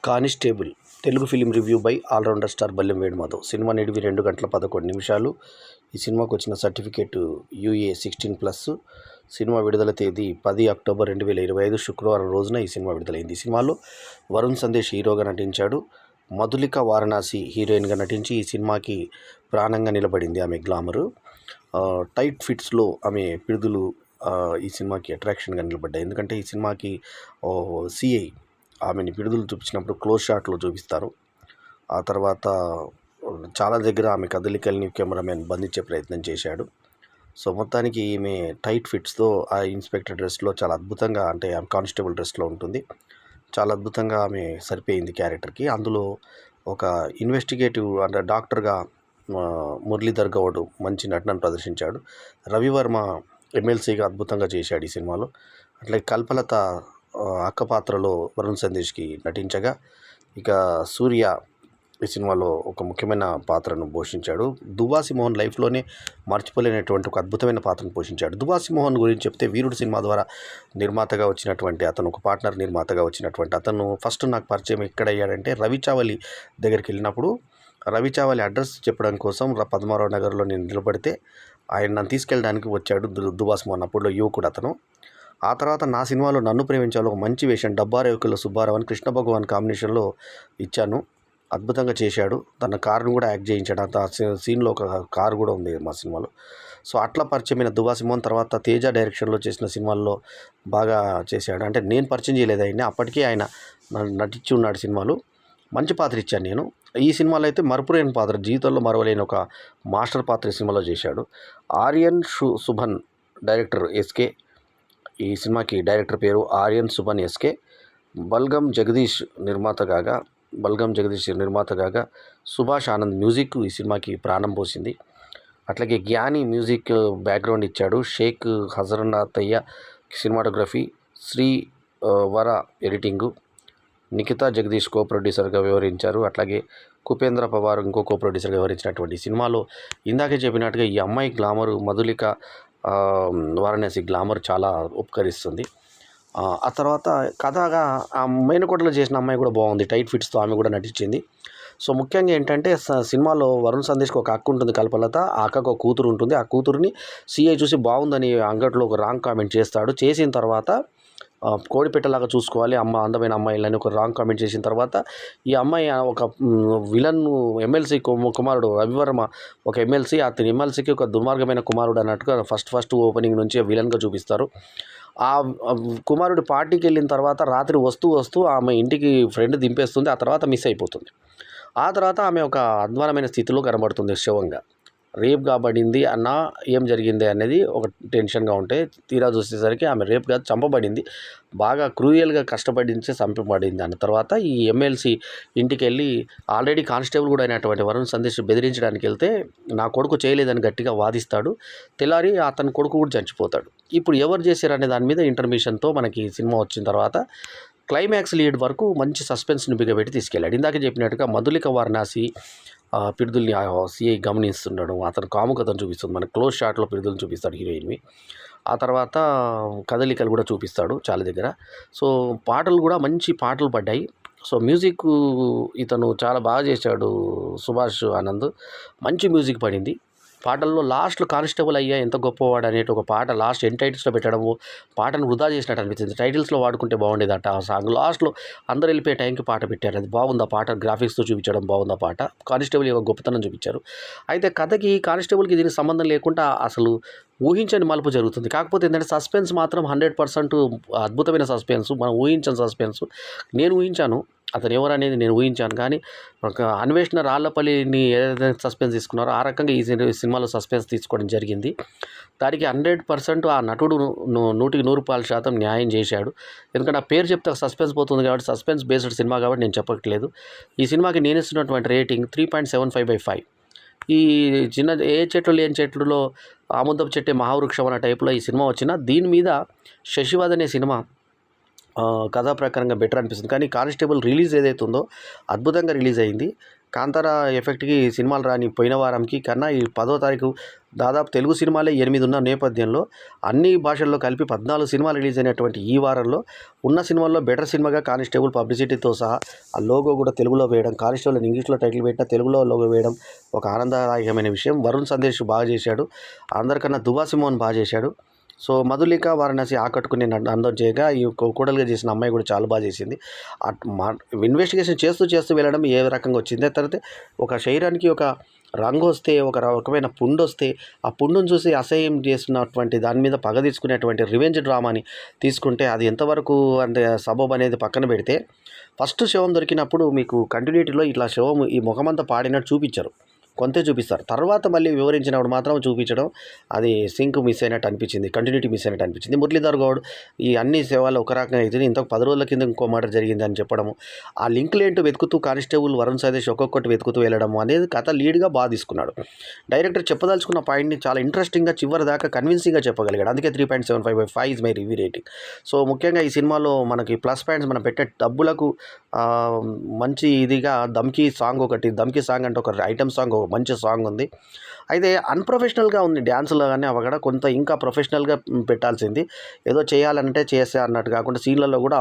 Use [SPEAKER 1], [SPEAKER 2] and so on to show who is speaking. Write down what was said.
[SPEAKER 1] Constable Telugu film review by all rounder star Ballem Venumadhav. Cinema నిడివి 2 గంటల 11 నిమిషాలు. ఈ సినిమాకు వచ్చిన సర్టిఫికేట్ యూఏ 16+. సినిమా విడుదల తేదీ 10 అక్టోబర్ 2025 శుక్రవారం రోజున ఈ సినిమా విడుదలైంది. ఈ సినిమాలో వరుణ్ సందేశ్ హీరోగా నటించాడు. మధులిక వారణాసి హీరోయిన్గా నటించి ఈ సినిమాకి ప్రాణంగా నిలబడింది. ఆమె గ్లామరు, టైట్ ఫిట్స్లో ఆమె పిడుదలు ఈ సినిమాకి అట్రాక్షన్గా నిలబడ్డాయి. ఎందుకంటే ఈ సినిమాకి సిఐ ఆమెని పిడుదలు చూపించినప్పుడు క్లోజ్ షాట్లో చూపిస్తారు. ఆ తర్వాత చాలా దగ్గర ఆమె కదలికల్ని కెమెరామెన్ బంధించే ప్రయత్నం చేశాడు. సో మొత్తానికి ఈమె టైట్ ఫిట్స్తో ఆ ఇన్స్పెక్టర్ డ్రెస్లో చాలా అద్భుతంగా, అంటే ఆమె కానిస్టేబుల్ డ్రెస్లో ఉంటుంది, చాలా అద్భుతంగా ఆమె సరిపోయింది క్యారెక్టర్కి. అందులో ఒక ఇన్వెస్టిగేటివ్ అంటే డాక్టర్గా మురళీధర్ గౌడ్ మంచి నటనను ప్రదర్శించాడు. రవివర్మ ఎమ్మెల్సీగా అద్భుతంగా చేశాడు ఈ సినిమాలో. అట్లే కల్పలత అక్క పాత్రలో వరుణ్ సందేశ్కి నటించగా, ఇక సూర్య ఈ సినిమాలో ఒక ముఖ్యమైన పాత్రను పోషించాడు. దువ్వాసి మోహన్ లైఫ్లోనే మర్చిపోలేనటువంటి ఒక అద్భుతమైన పాత్రను పోషించాడు. దువ్వాసి మోహన్ గురించి చెప్తే, వీరుడు సినిమా ద్వారా నిర్మాతగా వచ్చినటువంటి అతను, ఒక పార్ట్నర్ నిర్మాతగా వచ్చినటువంటి అతను ఫస్ట్ నాకు పరిచయం ఎక్కడయ్యాడంటే రవిచావలి దగ్గరికి వెళ్ళినప్పుడు, రవిచావలి అడ్రస్ చెప్పడం కోసం పద్మారావు నగర్లో నేను నిలబడితే ఆయన నన్ను తీసుకెళ్ళడానికి వచ్చాడు దువ్వాసి మోహన్. అప్పుడు యువకుడు అతను. ఆ తర్వాత నా సినిమాలో నన్ను ప్రేమించాలో ఒక మంచి వేషం డబ్బారేకుల సుబ్బారావు అని కృష్ణ భగవాన్ కాంబినేషన్లో ఇచ్చాను. అద్భుతంగా చేశాడు. తన కారును కూడా యాక్ట్ చేయించాడు. ఆ సీన్లో ఒక కారు కూడా ఉంది మా సినిమాలో. సో అట్లా పరిచయమైన దువ్వాసి మోహన్ తర్వాత తేజ డైరెక్షన్లో చేసిన సినిమాల్లో బాగా చేశాడు. అంటే నేను పరిచయం చేయలేదు ఆయన్ని, అప్పటికే ఆయన నటించి ఉన్నాడు సినిమాలు. మంచి పాత్ర ఇచ్చాను నేను. ఈ సినిమాలో అయితే మరపులేని పాత్ర, జీవితంలో మరవలేని ఒక మాస్టర్ పాత్ర ఈ సినిమాలో చేశాడు. Aryan Subhan director SK. ఈ సినిమాకి డైరెక్టర్ పేరు ఆర్యన్ సుభన్ ఎస్కే. బల్గం జగదీష్ నిర్మాత కాగా సుభాష్ ఆనంద్ మ్యూజిక్ ఈ సినిమాకి ప్రాణం పోసింది. అట్లాగే జ్ఞాని మ్యూజిక్ బ్యాక్గ్రౌండ్ ఇచ్చాడు. షేక్ హజరనాథయ్య సినిమాటోగ్రఫీ, శ్రీ వర ఎడిటింగు, నిఖితా జగదీష్ కో ప్రొడ్యూసర్గా వ్యవహరించారు. అట్లాగే కుపేంద్ర పవార్ ఇంకో కో ప్రొడ్యూసర్గా వ్యవహరించినటువంటి సినిమాలో ఇందాకే చెప్పినట్టుగా ఈ అమ్మాయి గ్లామరు, మధులిక వారణాసి గ్లామర్ చాలా ఉపకరిస్తుంది. ఆ తర్వాత కథగా ఆ మేనకోటలో చేసిన అమ్మాయి కూడా బాగుంది, టైట్ ఫిట్స్తో ఆమె కూడా నటించింది. సో ముఖ్యంగా ఏంటంటే సినిమాలో వరుణ్ సందేశ్కి ఒక అక్క ఉంటుంది కల్పలత, ఆ అక్కకు ఒక కూతురు ఉంటుంది. ఆ కూతురుని సిఐ చూసి బాగుందని అంగట్లో ఒక రాంగ్ కామెంట్ చేస్తాడు. చేసిన తర్వాత కోడిపెట్టలాగా చూసుకోవాలి అందమైన అమ్మాయిలని ఒక రాంగ్ కామెంట్ చేసిన తర్వాత ఈ అమ్మాయి ఒక విలన్ ఎమ్మెల్సీ కుమారుడు రవివర్మ, ఒక ఎమ్మెల్సీ, అతని ఎమ్మెల్సీకి ఒక దుర్మార్గమైన కుమారుడు అన్నట్టుగా ఫస్ట్ ఓపెనింగ్ నుంచి విలన్గా చూపిస్తారు. ఆ కుమారుడు పార్టీకి వెళ్ళిన తర్వాత రాత్రి వస్తూ ఆమె ఇంటికి ఫ్రెండ్ దింపేస్తుంది. ఆ తర్వాత మిస్ అయిపోతుంది. ఆ తర్వాత ఆమె ఒక అధ్వానమైన స్థితిలో కనబడుతుంది శవంగా. రేప్ కాబడింది అన్న ఏం జరిగింది అనేది ఒక టెన్షన్గా ఉంటే, తీరా చూసేసరికి ఆమె రేప్ కాదు చంపబడింది. బాగా క్రూయల్గా కష్టపడించి చంపబడింది. అన్న తర్వాత ఈ ఎమ్మెల్సీ ఇంటికి వెళ్ళి ఆల్రెడీ కానిస్టేబుల్ కూడా అయినటువంటి వరుణ్ సందేశ్ బెదిరించడానికి వెళ్తే నా కొడుకు చేయలేదని గట్టిగా వాదిస్తాడు. తెల్లారి అతని కొడుకు కూడా చచ్చిపోతాడు. ఇప్పుడు ఎవరు చేశారనే దాని మీద ఇంటర్మిషన్తో మనకి సినిమా వచ్చిన తర్వాత క్లైమాక్స్ లీడ్ వరకు మంచి సస్పెన్స్ని బిగబెట్టి తీసుకెళ్ళాడు. ఇందాక చెప్పినట్టుగా మధులిక వారణాసి పిడుదల్ని సిఐ గమనిస్తుండడం, అతను కాముకతను చూపిస్తుంది. మన క్లోజ్ షాట్లో పిడుదలను చూపిస్తాడు హీరోయిన్వి. ఆ తర్వాత కదలికలు కూడా చూపిస్తాడు చాలా దగ్గర. సో పాటలు కూడా మంచి పాటలు పడ్డాయి. సో మ్యూజిక్ ఇతను చాలా బాగా చేశాడు, సుభాష్ ఆనంద్. మంచి మ్యూజిక్ పడింది. పాటల్లో లాస్ట్లో కానిస్టేబుల్ అయ్యా ఎంత గొప్పవాడు అనేటి ఒక పాట లాస్ట్ ఎండ్ టైటిల్స్లో పెట్టడము పాటను వృధా చేసినట్టు అనిపించింది. టైటిల్స్లో వాడుకుంటే బాగుండేదట ఆ సాంగ్. లాస్ట్లో అందరూ వెళ్ళిపోయే టైంకి పాట పెట్టారు. అది బాగుంది. ఆ పాట గ్రాఫిక్స్తో చూపించడం బాగుంది. ఆ పాట కానిస్టేబుల్ యొక్క గొప్పతనం చూపించారు. అయితే కథకి కానిస్టేబుల్కి దీనికి సంబంధం లేకుండా అసలు ఊహించని మలుపు జరుగుతుంది. కాకపోతే ఏంటంటే సస్పెన్స్ మాత్రం 100% అద్భుతమైన సస్పెన్స్, మనం ఊహించని సస్పెన్స్. నేను ఊహించాను అతను ఎవరు అనేది, నేను ఊహించాను. కానీ ఒక అన్వేషణ రాళ్లపల్లిని ఏదైతే సస్పెన్స్ తీసుకున్నారో ఆ రకంగా ఈ సినిమాలో సస్పెన్స్ తీసుకోవడం జరిగింది. దానికి 100% ఆ నటుడు 100% న్యాయం చేశాడు. ఎందుకంటే ఆ పేరు చెప్తే సస్పెన్స్ పోతుంది కాబట్టి, సస్పెన్స్ బేస్డ్ సినిమా కాబట్టి నేను చెప్పట్లేదు. ఈ సినిమాకి నేను ఇస్తున్నటువంటి రేటింగ్ 3.75/5. ఈ చిన్న ఏ చెట్లు లేని చెట్లులో ఆముదపు చెట్టే మహావృక్షం అనే టైప్లో ఈ సినిమా వచ్చిన, దీని మీద శశివద్ అనే సినిమా కథా ప్రకారంగా బెటర్ అనిపిస్తుంది. కానీ కానిస్టేబుల్ రిలీజ్ ఏదైతే ఉందో అద్భుతంగా రిలీజ్ అయింది. కాంతార ఎఫెక్ట్కి సినిమాలు రాని పోయిన వారంకి కన్నా ఈ 10వ తారీఖు దాదాపు తెలుగు సినిమాలే 8 ఉన్న నేపథ్యంలో అన్ని భాషల్లో కలిపి 14 సినిమాలు రిలీజ్ అయినటువంటి ఈ వారంలో ఉన్న సినిమాల్లో బెటర్ సినిమాగా కానిస్టేబుల్ పబ్లిసిటీతో సహా ఆ లోగో కూడా తెలుగులో వేయడం, కానిస్టేబుల్ ఇంగ్లీష్లో టైటిల్ పెట్టిన తెలుగులో లోగో వేయడం ఒక ఆనందదాయకమైన విషయం. వరుణ్ సందేశ్ బాగా చేశాడు, అందరికన్నా దుబా సిమోన్ బాగా చేశాడు. సో మధులిక వారణాసి ఆకట్టుకుని అందం చేయగా ఈ కోడలుగా చేసిన అమ్మాయి కూడా చాలా బాగా చేసింది. ఇన్వెస్టిగేషన్ చేస్తూ వెళ్ళడం ఏ రకంగా వచ్చింది, తర్వాత ఒక శరీరానికి ఒక రంగు వస్తే, ఒక రకమైన పుండు వస్తే ఆ పుండును చూసి అసహ్యం చేస్తున్నటువంటి దాని మీద పగ తీసుకునేటువంటి రివెంజ్ డ్రామాని తీసుకుంటే అది ఎంతవరకు అంటే సబబ్ అనేది పక్కన పెడితే, ఫస్ట్ శవం దొరికినప్పుడు మీకు కంటిన్యూటీలో ఇట్లా శవం ఈ ముఖమంతా పాడినట్టు చూపించారు, కొంతే చూపిస్తారు. తర్వాత మళ్ళీ వివరించినప్పుడు మాత్రం చూపించడం అది సింక్ మిస్ అయినట్టు అనిపించింది, కంటిన్యూటీ మిస్ అయినట్టు అనిపించింది. మురళీధర్ గౌడ్ ఈ అన్ని సేవలు ఒక రకంగా అయితే ఇంతకు 10 రోజుల కింద ఇంకో మర్డర్ జరిగింది అని చెప్పడము, ఆ లింక్లు ఏంటో వెతుకుతూ కానిస్టేబుల్ వరుణ్ సందేశ్ ఒక్కొక్కటి వెతుకుతూ వెళ్ళడము అనేది కథ లీడ్గా బాగా తీసుకున్నాడు. డైరెక్టర్ చెప్పదలుచుకున్న పాయింట్ని చాలా ఇంట్రెస్టింగ్గా చివరి దాకా కన్విన్సింగ్గా చెప్పగలిగాడు. అందుకే 3.75/5 is my review rating. So ముఖ్యంగా ఈ సినిమాలో మనకి ప్లస్ పాయింట్స్, మనం పెట్టే డబ్బులకు మంచి ఇదిగా దమ్కి సాంగ్ అంటే ఒక ఐటమ్ సాంగ్, మంచి సాంగ్ ఉంది. అయితే అన్ప్రొఫెషనల్గా ఉంది డ్యాన్స్లో, కానీ అవి కూడా కొంత ఇంకా ప్రొఫెషనల్గా పెట్టాల్సింది. ఏదో చేయాలంటే చేసే అన్నట్టు కాకుండా సీన్లలో కూడా